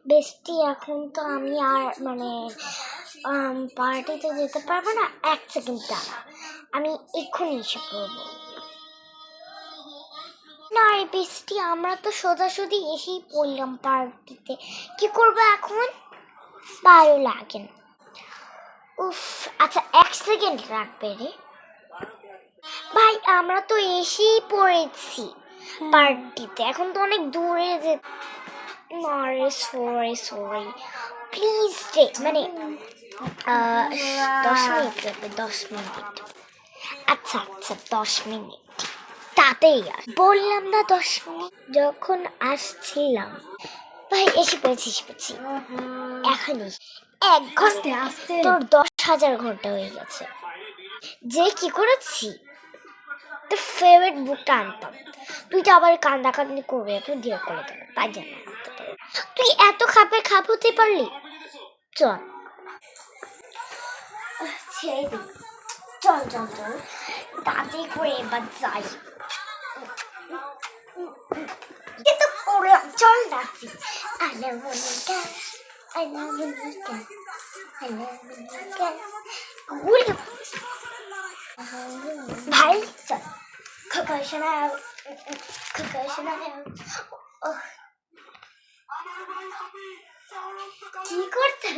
বেস্টি এখন তো আমি আর মানে পার্টিতে যেতে পারবো না, 1 সেকেন্ড দাঁড়া, আমি এক্ষুনি এসে পড়বো। না রে বেস্টি, আমরা তো সোজাসুজি এসেই পড়লাম পার্টিতে, কি করবো এখন? ভালো লাগে না। উফ, আচ্ছা 1 সেকেন্ড রাখবে রে ভাই, আমরা তো এসেই পড়েছি পার্টিতে, এখন তো অনেক দূরে যে। না রে, সরি প্লিজ রে, মানে 10 মিনিট লাগবে, 10 মিনিট। আচ্ছা 10 মিনিট, তাতেই বললাম না 10 মিনিট। যখন আসছিলাম ভাই, এসে পড়েছি এখনই 1 ঘন্টা, তোর 10,000 ঘন্টা হয়ে গেছে। যে কি করেছি, তোর ফেভারিট বুকটা আনতাম, তুই তো আবার কান্দাকান্দি করবে, তুই দিয়ে করে দেবে, তাই জন্য তুই এত খাপ হতে পারলি। চল ছেড়ে দিই, চল তাড়াতাড়ি করে এবার যাই। কিন্তু করলাম, চল নাচি। ভাই চল, খোকসনা কি করতে